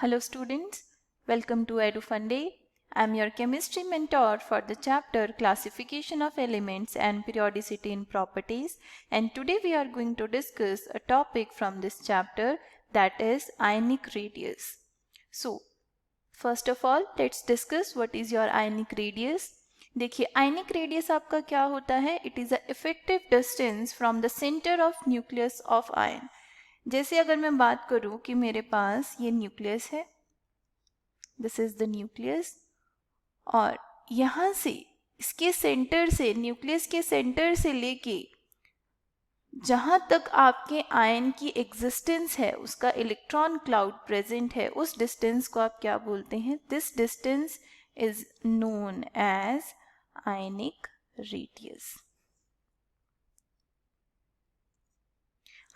Hello students, welcome to EduFunday. I am your chemistry mentor for the chapter Classification of Elements and Periodicity in Properties, and today we are going to discuss a topic from this chapter, that is ionic radius. So first of all let's discuss what is your ionic radius. देखिए ionic radius आपका क्या होता है? It is the effective distance from the center of nucleus of ion. जैसे अगर मैं बात करूं कि मेरे पास ये न्यूक्लियस है, दिस इज द न्यूक्लियस, और यहां से इसके सेंटर से, न्यूक्लियस के सेंटर से लेके जहां तक आपके आयन की एग्जिस्टेंस है, उसका इलेक्ट्रॉन क्लाउड प्रेजेंट है, उस डिस्टेंस को आप क्या बोलते हैं? This distance is known as ionic radius.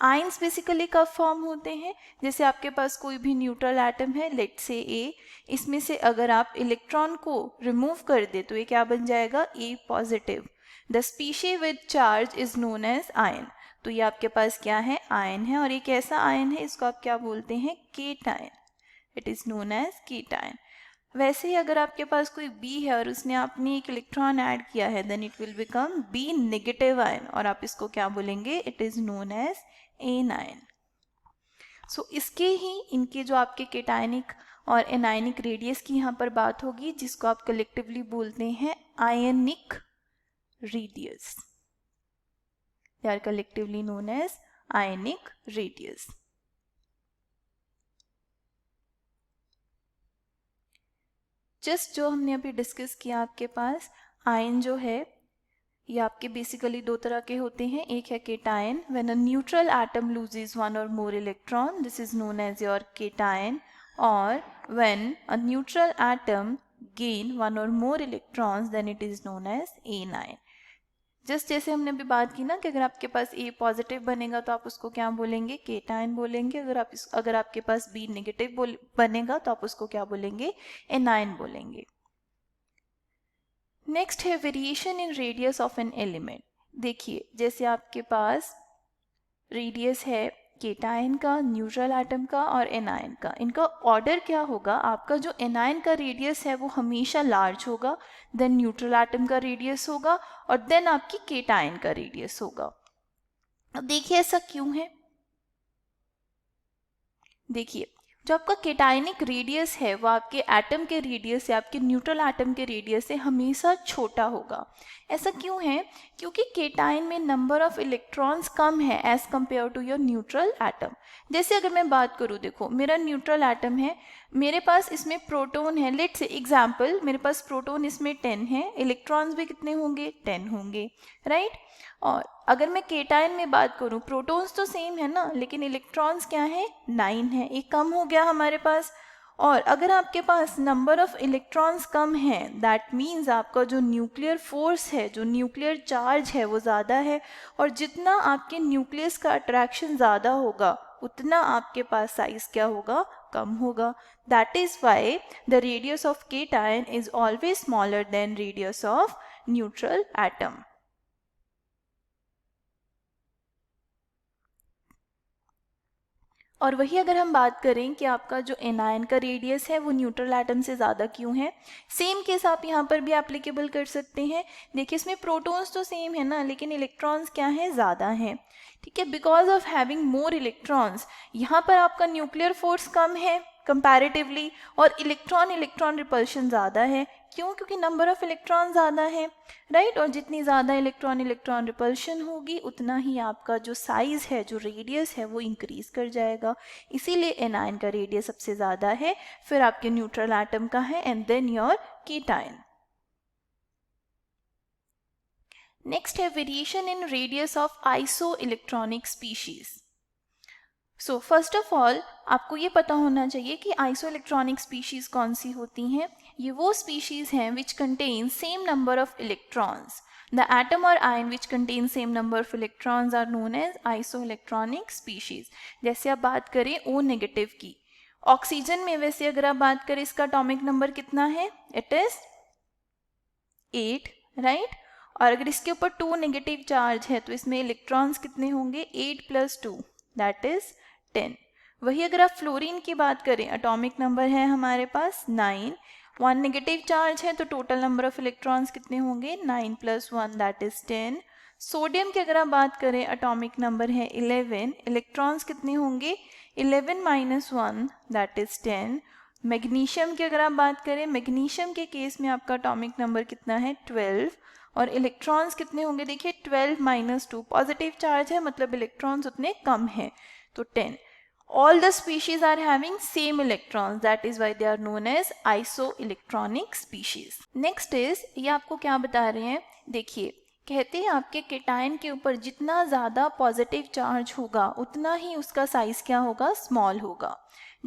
Ions basically कब फॉर्म होते हैं? जैसे आपके पास कोई भी न्यूट्रल एटम है, लेट्स से ए, इसमें से अगर आप इलेक्ट्रॉन को रिमूव कर दे तो ये क्या बन जाएगा? A positive. The species with charge is known as ion. तो ये आपके पास क्या है? आयन है. और ये कैसा आयन है? इसको आप क्या बोलते हैं? Cation. It is known as cation. वैसे ही अगर आपके पास कोई बी है और उसने आपने एक इलेक्ट्रॉन ऐड किया है, then it will become be negative ion, और आप इसको क्या बोलेंगे? It is known as anion. So इसके ही इनके जो आपके केटायनिक और एनायनिक रेडियस की यहाँ पर बात होगी, जिसको आप कलेक्टिवली बोलते हैं ionic radius. They are collectively known as ionic radius. Just जो हमने अभी डिस्कस किया, आपके पास आयन जो है ये आपके बेसिकली दो तरह के होते हैं. एक है cation. When a neutral atom loses one or more electron, this is known as your cation. और when a neutral atom gain one or more electrons, then it is known as anion. Just जैसे हमने अभी बात की ना कि अगर आपके पास ए पॉजिटिव बनेगा तो आप उसको क्या बोलेंगे? केटायन बोलेंगे. अगर आपके पास बी नेगेटिव बनेगा तो आप उसको क्या बोलेंगे? एनायन बोलेंगे. नेक्स्ट है variation in radius of an element. देखिए जैसे आपके पास रेडियस है केटायन का, न्यूट्रल एटम का और एनायन का. इनका ऑर्डर क्या होगा? आपका जो एनायन का रेडियस है वो हमेशा लार्ज होगा, देन न्यूट्रल एटम का रेडियस होगा, और देन आपकी केटायन का रेडियस होगा. अब देखिए ऐसा क्यों है? देखिए जो आपका केटायनिक रेडियस है वो आपके एटम के रेडियस या आपके न्यूट्रल एटम के रेडियस से हमेशा छोटा होगा. ऐसा क्यों है? क्योंकि केटायन में नंबर ऑफ इलेक्ट्रॉन्स कम है as compare to your neutral atom. जैसे अगर मैं बात करूँ, देखो मेरा न्यूट्रल एटम है, मेरे पास इसमें प्रोटॉन है, लेट्स से एग्जाम्पल मेरे पास प्रोटॉन इसमें 10 है, इलेक्ट्रॉन्स भी कितने होंगे? 10 होंगे, राइट. और अगर मैं केटायन में बात करूं, प्रोटॉन्स तो सेम है ना, लेकिन इलेक्ट्रॉन्स क्या है? 9 है, एक कम हो गया हमारे पास. और अगर आपके पास नंबर ऑफ इलेक्ट्रॉन्स कम है, दैट मीन्स आपका जो न्यूक्लियर फोर्स है, जो न्यूक्लियर चार्ज है वो ज़्यादा है. और जितना आपके न्यूक्लियस का अट्रैक्शन ज़्यादा होगा उतना आपके पास साइज क्या होगा? कम होगा. That is why the radius of cation is always smaller than radius of neutral atom. और वही अगर हम बात करें कि आपका जो एनायन का रेडियस है वो न्यूट्रल एटम से ज़्यादा क्यों है, सेम केस आप यहाँ पर भी एप्लीकेबल कर सकते हैं. देखिए इसमें प्रोटॉन्स तो सेम है ना, लेकिन इलेक्ट्रॉन्स क्या है? ज़्यादा हैं. ठीक है, because of having more electrons यहाँ पर आपका न्यूक्लियर फोर्स कम है कंपैरेटिवली, और इलेक्ट्रॉन रिपल्शन ज़्यादा है. क्यों? क्योंकि नंबर ऑफ इलेक्ट्रॉन ज़्यादा है, राइट. और जितनी ज़्यादा इलेक्ट्रॉन रिपल्शन होगी उतना ही आपका जो साइज़ है, जो रेडियस है वो इंक्रीज कर जाएगा. इसीलिए एनायन का रेडियस सबसे ज़्यादा है, फिर आपके न्यूट्रल एटम का है, and then your cation. Next है variation in radius of isoelectronic species. So first of all आपको ये पता होना चाहिए कि आइसो इलेक्ट्रॉनिक स्पीशीज कौन सी होती हैं. ये वो स्पीशीज हैं which contain same number of electrons. The atom और ion which contain same number of electrons are known as isoelectronic species. जैसे आप बात करें O नेगेटिव की, ऑक्सीजन में वैसे अगर आप बात करें इसका एटॉमिक नंबर कितना है? It is 8, right. और अगर इसके ऊपर 2 नेगेटिव चार्ज है तो इसमें इलेक्ट्रॉन्स कितने होंगे? 8 + 2 दैट इज 10. वही अगर आप फ्लोरीन की बात करें, एटॉमिक नंबर है हमारे पास 9, 1 नेगेटिव चार्ज है तो टोटल नंबर ऑफ इलेक्ट्रॉन्स कितने होंगे, 9 + 1 दैट इज 10। सोडियम की अगर आप बात करें, एटॉमिक नंबर है 11, इलेक्ट्रॉन्स कितने होंगे, 11 - 1 दैट इज 10। मैग्नीशियम की अगर आप बात करें, मैग्नीशियम के केस में आपका एटॉमिक नंबर कितना है, 12, और इलेक्ट्रॉन्स कितने होंगे, देखिए 12 - 2 पॉजिटिव चार्ज है, मतलब इलेक्ट्रॉन्स उतने कम हैं, तो 10। All the species are having same electrons, that is why they are known as isoelectronic species. Next is, ये आपको क्या बता रहे हैं, देखिए कहते हैं आपके केटायन के ऊपर जितना ज़्यादा पॉजिटिव चार्ज होगा उतना ही उसका साइज क्या होगा, स्मॉल होगा।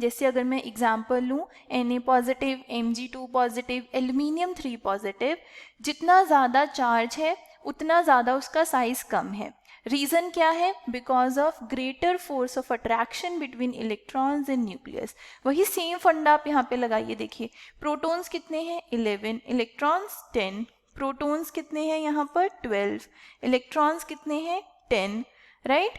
जैसे अगर मैं एग्जांपल लूँ, Na positive, Mg2 positive, aluminium 3 positive, जितना ज़्यादा चार्ज है उतना ज़्यादा उसका साइज कम है। रीजन क्या है, because of greater force of attraction between electrons and nucleus. वही सेम फंडा आप यहाँ पे लगाइए, देखिए प्रोटॉन्स कितने हैं, 11, इलेक्ट्रॉन्स 10, प्रोटॉन्स कितने हैं यहाँ पर 12, इलेक्ट्रॉन्स कितने हैं 10, राइट,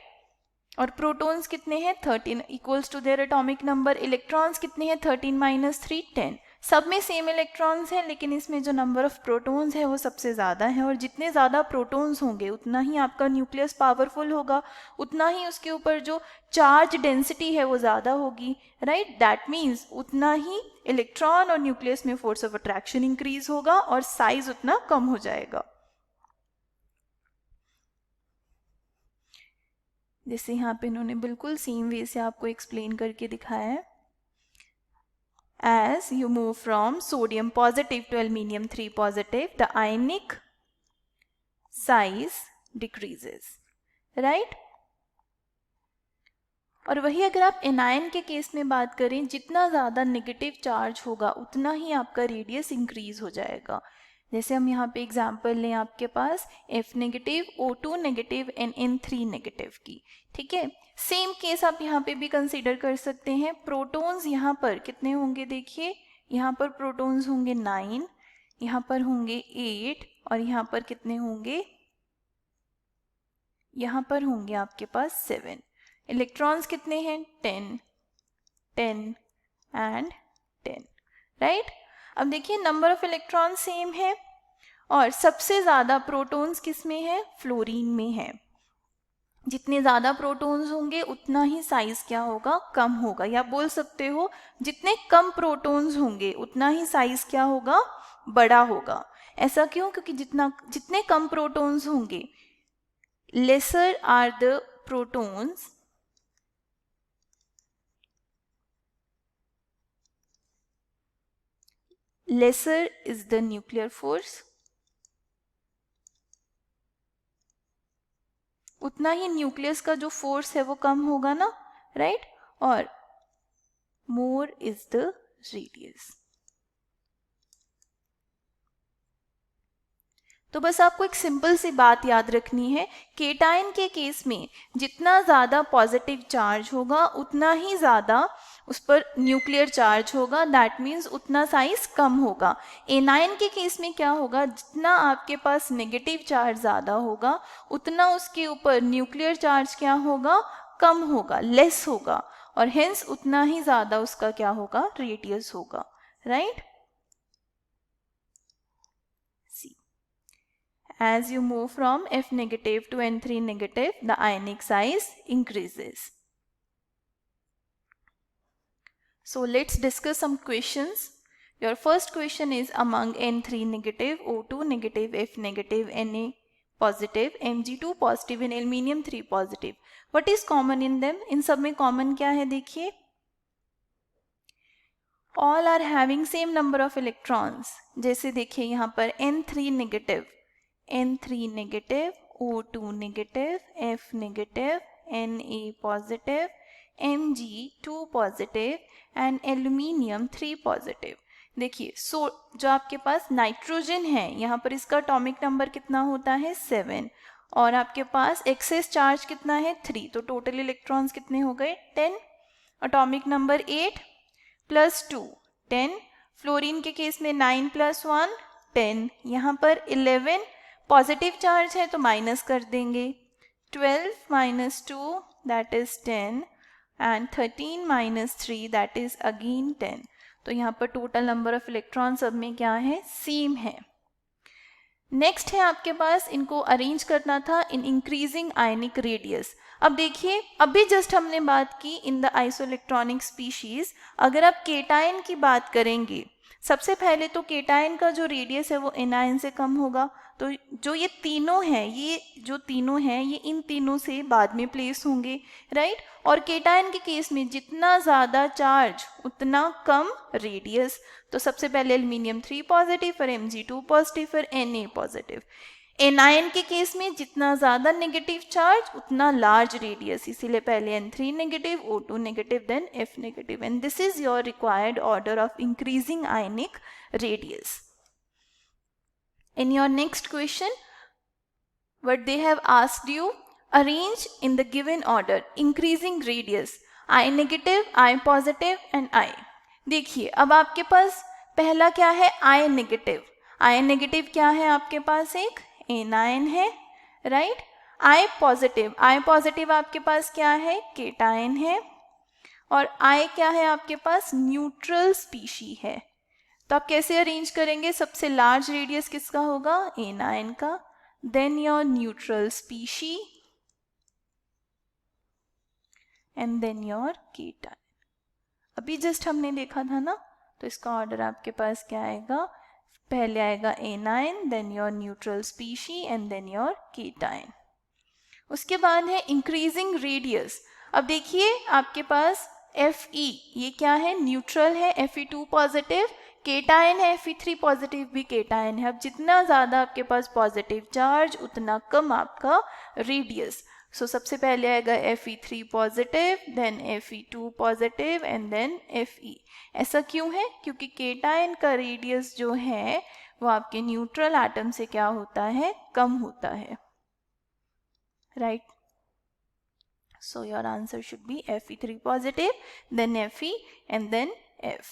और प्रोटॉन्स कितने हैं 13, equals to their atomic number. Electrons कितने हैं 13 - 3 10, सब में सेम इलेक्ट्रॉन्स हैं, लेकिन इसमें जो नंबर ऑफ प्रोटॉन्स है वो सबसे ज़्यादा है, और जितने ज़्यादा प्रोटॉन्स होंगे उतना ही आपका न्यूक्लियस पावरफुल होगा, उतना ही उसके ऊपर जो चार्ज डेंसिटी है वो ज़्यादा होगी, राइट। दैट मीन्स उतना ही इलेक्ट्रॉन और न्यूक्लियस में फोर्स ऑफ अट्रैक्शन इंक्रीज होगा और साइज उतना कम हो जाएगा। जैसे यहाँ पे इन्होंने बिल्कुल सेम वे से आपको एक्सप्लेन करके दिखाया है। As you move from sodium positive to aluminium 3 positive, the ionic size decreases, right? और वही अगर आप एनायन के केस में बात करें, जितना ज़्यादा नेगेटिव चार्ज होगा उतना ही आपका रेडियस इंक्रीज हो जाएगा। जैसे हम यहाँ पे एग्जांपल लें आपके पास F negative, O2 negative and N3 negative की, ठीक है। सेम केस आप यहाँ पे भी कंसीडर कर सकते हैं। प्रोटॉन्स यहाँ पर कितने होंगे, देखिए यहाँ पर प्रोटॉन्स होंगे 9, यहाँ पर होंगे 8, और यहाँ पर कितने होंगे, यहाँ पर होंगे आपके पास 7। इलेक्ट्रॉन्स कितने हैं 10, 10 एंड 10, राइट। अब देखिए नंबर ऑफ इलेक्ट्रॉन सेम है, और सबसे ज़्यादा प्रोटॉन्स किस में है, फ्लोरीन में है। जितने ज़्यादा प्रोटॉन्स होंगे उतना ही साइज क्या होगा, कम होगा, या बोल सकते हो जितने कम प्रोटॉन्स होंगे उतना ही साइज क्या होगा, बड़ा होगा। ऐसा क्यों, क्योंकि जितने कम प्रोटॉन्स होंगे, lesser are the protons, lesser is the nuclear force, उतना ही न्यूक्लियस का जो फोर्स है वो कम होगा ना, राइट, और मोर इज द रेडियस। तो बस आपको एक सिंपल सी बात याद रखनी है, केटायन के केस में जितना ज़्यादा पॉजिटिव चार्ज होगा उतना ही ज़्यादा उस पर न्यूक्लियर चार्ज होगा, दैट मीन्स उतना साइज कम होगा। एनायन के केस में क्या होगा, जितना आपके पास नेगेटिव चार्ज ज़्यादा होगा उतना उसके ऊपर न्यूक्लियर चार्ज क्या होगा, कम होगा, लेस होगा, और हेंस उतना ही ज़्यादा उसका क्या होगा, रेडियस होगा, right. As you move from F negative to N3 negative, the ionic size increases. So let's discuss some questions. Your first question is, among N3 negative, O2 negative, F negative, Na positive, Mg2 positive and aluminium 3 positive, what is common in them? इन सब में common क्या है, देखिए all are having same number of electrons। जैसे देखिए यहाँ पर N3 negative, N3 negative, O2 negative, F negative, Na positive, Mg2 positive and aluminium 3 positive। देखिए जो आपके पास नाइट्रोजन है यहाँ पर इसका एटॉमिक नंबर कितना होता है 7, और आपके पास एक्सेस चार्ज कितना है 3, तो टोटल इलेक्ट्रॉन्स कितने हो गए 10, एटॉमिक नंबर 8 + 2 10, फ्लोरीन के केस में 9 + 1 10, यहाँ पर 11 पॉजिटिव चार्ज है तो माइनस कर देंगे, 12 - 2 that is 10, and 13 minus 3 that is again 10. तो यहाँ पर टोटल नंबर ऑफ इलेक्ट्रॉन सब में क्या है, सेम है. नेक्स्ट है आपके पास, इनको अरेंज करना था इन इंक्रीजिंग आयनिक रेडियस. अब देखिए, अभी जस्ट हमने बात की इन द आइसोइलेक्ट्रॉनिक स्पीशीज. अगर आप केटायन की बात करेंगे, सबसे पहले तो केटायन का जो रेडियस है वो एनायन से कम होगा. तो जो ये तीनों हैं, ये इन तीनों से बाद में प्लेस होंगे, राइट. और केटायन के केस में जितना ज़्यादा चार्ज उतना कम रेडियस. तो सबसे पहले एल्यूमिनियम 3 पॉजिटिव, फिर Mg2 पॉजिटिव, फिर Na पॉजिटिव. एनायन के केस में जितना ज़्यादा नेगेटिव चार्ज उतना लार्ज रेडियस, इसीलिए पहले N3 negative, O2 negative, then F negative. And this is your required order of increasing ionic radius. In your next question, what they have asked you, arrange in the given order increasing radius I negative, I positive and I. देखिए, अब आपके पास पहला क्या है, I negative. I negative क्या है आपके पास, एक एनायन है, राइट. I पॉजिटिव आपके पास क्या है, केटायन है. और I क्या है आपके पास, न्यूट्रल स्पीशी है. तो आप कैसे अरेंज करेंगे, सबसे लार्ज रेडियस किसका होगा, एनायन का, then your neutral species and then your cation. अभी जस्ट हमने देखा था ना, तो इसका ऑर्डर आपके पास क्या आएगा, पहले आएगा anion, then your neutral species and then your cation. उसके बाद है इंक्रीजिंग रेडियस. अब देखिए आपके पास Fe, ये क्या है, न्यूट्रल है, Fe2 पॉजिटिव, केटायन है, Fe3 पॉजिटिव भी केटायन है. अब जितना ज़्यादा आपके पास पॉजिटिव चार्ज उतना कम आपका रेडियस. सो सबसे पहले आएगा Fe3 positive, then Fe2 positive and then Fe. ऐसा क्यों है, क्योंकि केटायन का रेडियस जो है वो आपके न्यूट्रल एटम से क्या होता है, कम होता है, right. So your answer should be Fe3 positive, then Fe and then F.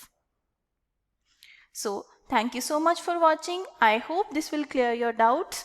So thank you so much for watching. I hope this will clear your doubts.